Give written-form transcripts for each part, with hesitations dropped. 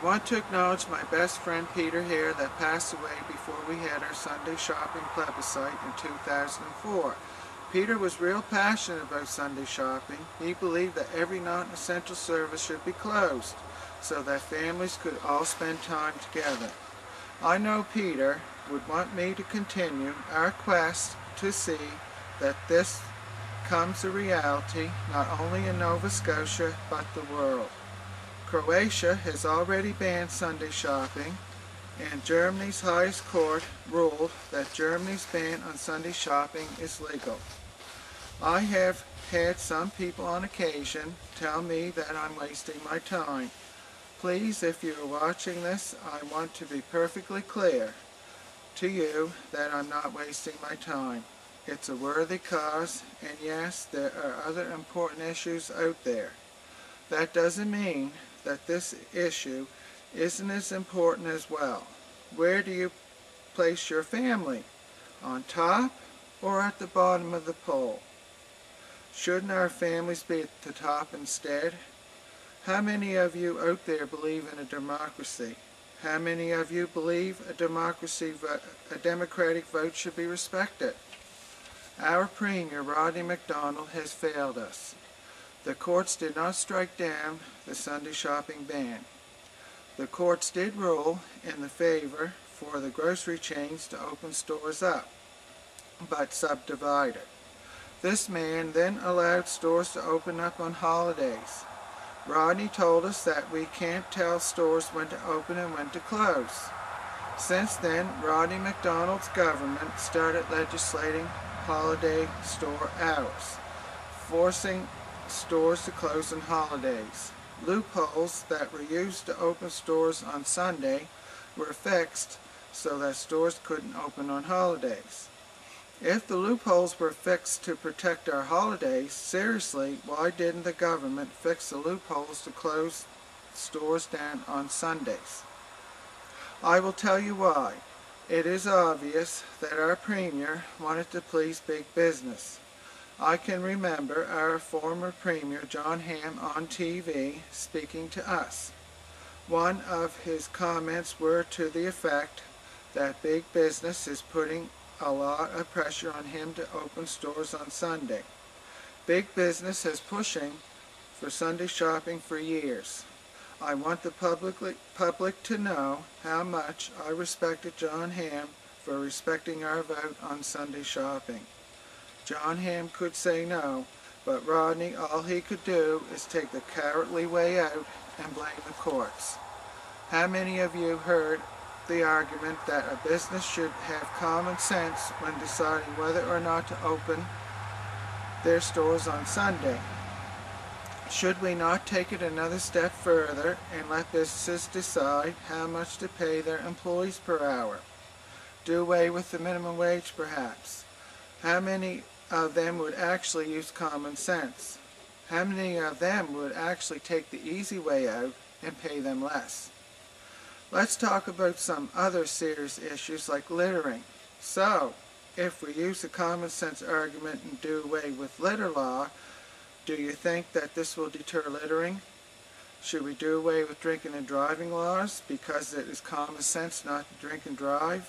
want to acknowledge my best friend Peter here that passed away before we had our Sunday shopping plebiscite in 2004. Peter was real passionate about Sunday shopping. He believed that every non-essential service should be closed so that families could all spend time together. I know Peter would want me to continue our quest to see that this comes a reality not only in Nova Scotia but the world. Croatia has already banned Sunday shopping, and Germany's highest court ruled that Germany's ban on Sunday shopping is legal. I have had some people on occasion tell me that I'm wasting my time. Please, if you are watching this, I want to be perfectly clear to you that I'm not wasting my time. It's a worthy cause, and yes, there are other important issues out there. That doesn't mean that this issue isn't as important as well. Where do you place your family? On top or at the bottom of the poll? Shouldn't our families be at the top instead? How many of you out there believe in a democracy? How many of you believe a democratic vote should be respected? Our Premier, Rodney MacDonald, has failed us. The courts did not strike down the Sunday shopping ban. The courts did rule in the favor for the grocery chains to open stores up, but subdivided. This man then allowed stores to open up on holidays. Rodney told us that we can't tell stores when to open and when to close. Since then, Rodney MacDonald's government started legislating holiday store hours, forcing stores to close on holidays. Loopholes that were used to open stores on Sunday were fixed so that stores couldn't open on holidays. If the loopholes were fixed to protect our holidays, seriously, why didn't the government fix the loopholes to close stores down on Sundays? I will tell you why. It is obvious that our Premier wanted to please big business. I can remember our former Premier, John Ham, on TV speaking to us. One of his comments were to the effect that big business is putting a lot of pressure on him to open stores on Sunday. Big business has pushing for Sunday shopping for years. I want the public to know how much I respected John Ham for respecting our vote on Sunday shopping. John Ham could say no, but Rodney, all he could do is take the cowardly way out and blame the courts. How many of you heard the argument that a business should have common sense when deciding whether or not to open their stores on Sunday? Should we not take it another step further and let businesses decide how much to pay their employees per hour? Do away with the minimum wage, perhaps? How many of them would actually use common sense? How many of them would actually take the easy way out and pay them less? Let's talk about some other serious issues like littering. So, if we use the common sense argument and do away with litter law, do you think that this will deter littering? Should we do away with drinking and driving laws because it is common sense not to drink and drive?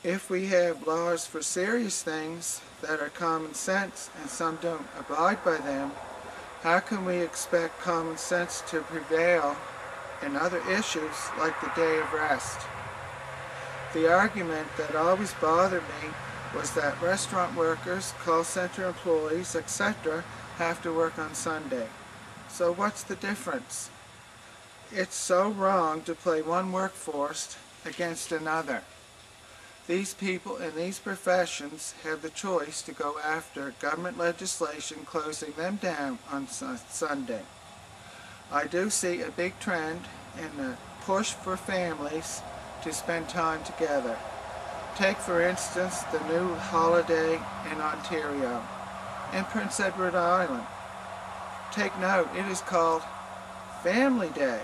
If we have laws for serious things that are common sense and some don't abide by them, how can we expect common sense to prevail in other issues like the day of rest? The argument that always bothered me was that restaurant workers, call center employees, etc. have to work on Sunday. So what's the difference? It's so wrong to play one workforce against another. These people in these professions have the choice to go after government legislation closing them down on Sunday. I do see a big trend in the push for families to spend time together. Take for instance the new holiday in Ontario, in Prince Edward Island. Take note, it is called Family Day.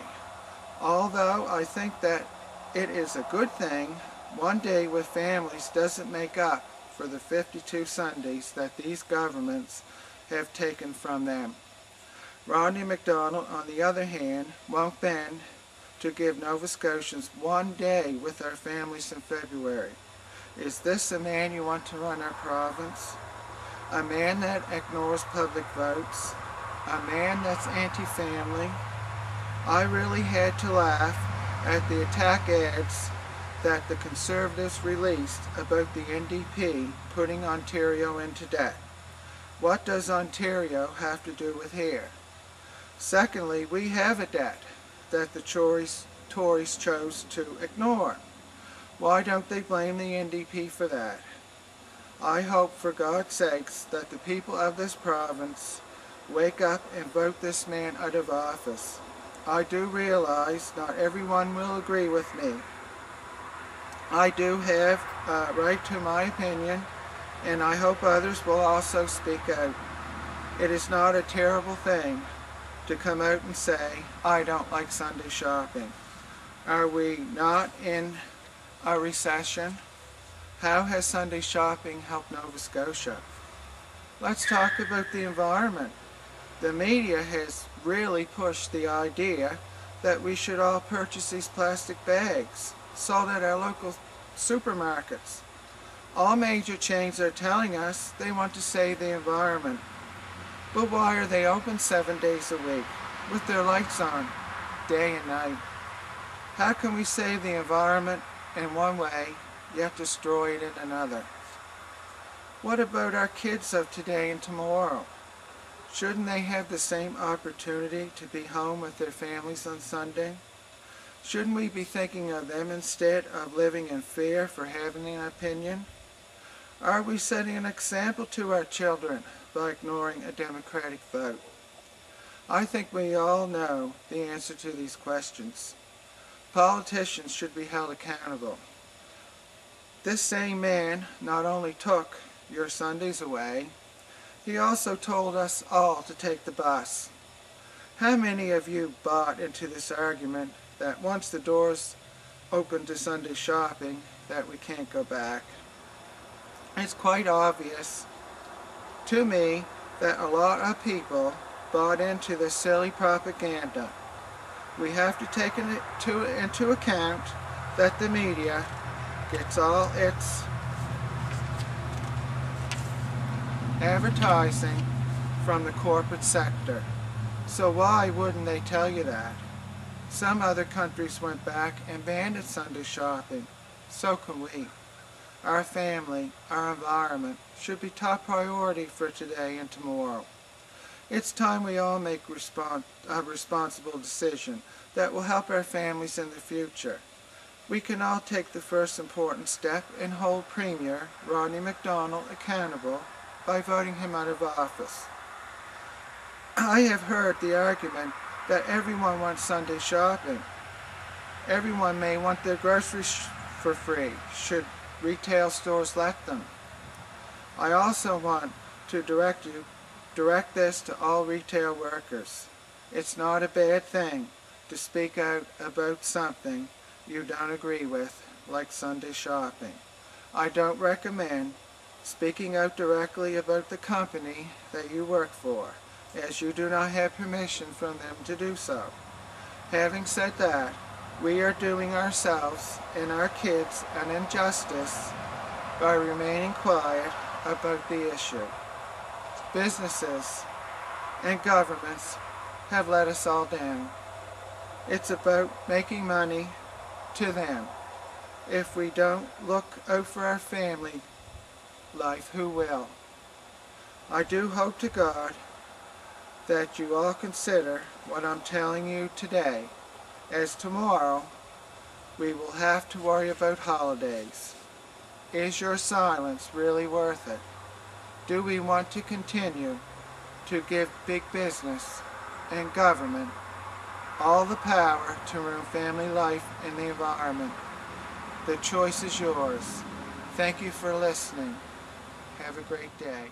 Although I think that it is a good thing, one day with families doesn't make up for the 52 Sundays that these governments have taken from them. Rodney MacDonald, on the other hand, won't bend to give Nova Scotians one day with our families in February. Is this a man you want to run our province? A man that ignores public votes? A man that's anti-family? I really had to laugh at the attack ads that the Conservatives released about the NDP putting Ontario into debt. What does Ontario have to do with here? Secondly, we have a debt that the Tories chose to ignore. Why don't they blame the NDP for that? I hope, for God's sakes, that the people of this province wake up and vote this man out of office. I do realize not everyone will agree with me. I do have a right to my opinion, and I hope others will also speak out. It is not a terrible thing to come out and say, I don't like Sunday shopping. Are we not in a recession? How has Sunday shopping helped Nova Scotia? Let's talk about the environment. The media has really pushed the idea that we should all purchase these plastic bags sold at our local supermarkets. All major chains are telling us they want to save the environment. But why are they open 7 days a week with their lights on day and night? How can we save the environment in one way yet destroy it in another? What about our kids of today and tomorrow? Shouldn't they have the same opportunity to be home with their families on Sunday? Shouldn't we be thinking of them instead of living in fear for having an opinion? Are we setting an example to our children by ignoring a democratic vote? I think we all know the answer to these questions. Politicians should be held accountable. This same man not only took your Sundays away, he also told us all to take the bus. How many of you bought into this argument that once the doors open to Sunday shopping that we can't go back? It's quite obvious to me that a lot of people bought into this silly propaganda. We have to take into account that the media gets all its advertising from the corporate sector. So why wouldn't they tell you that? Some other countries went back and banned Sunday shopping. So can we. Our family, our environment, should be top priority for today and tomorrow. It's time we all make a responsible decision that will help our families in the future. We can all take the first important step and hold Premier Rodney MacDonald accountable by voting him out of office. I have heard the argument that everyone wants Sunday shopping. Everyone may want their groceries for free, should retail stores let them. I also want to direct this to all retail workers. It's not a bad thing to speak out about something you don't agree with, like Sunday shopping. I don't recommend speaking out directly about the company that you work for, as you do not have permission from them to do so. Having said that, we are doing ourselves and our kids an injustice by remaining quiet about the issue. Businesses and governments have let us all down. It's about making money to them. If we don't look out for our family life, who will? I do hope to God that you all consider what I'm telling you today, as tomorrow we will have to worry about holidays. Is your silence really worth it? Do we want to continue to give big business and government all the power to ruin family life and the environment? The choice is yours. Thank you for listening. Have a great day.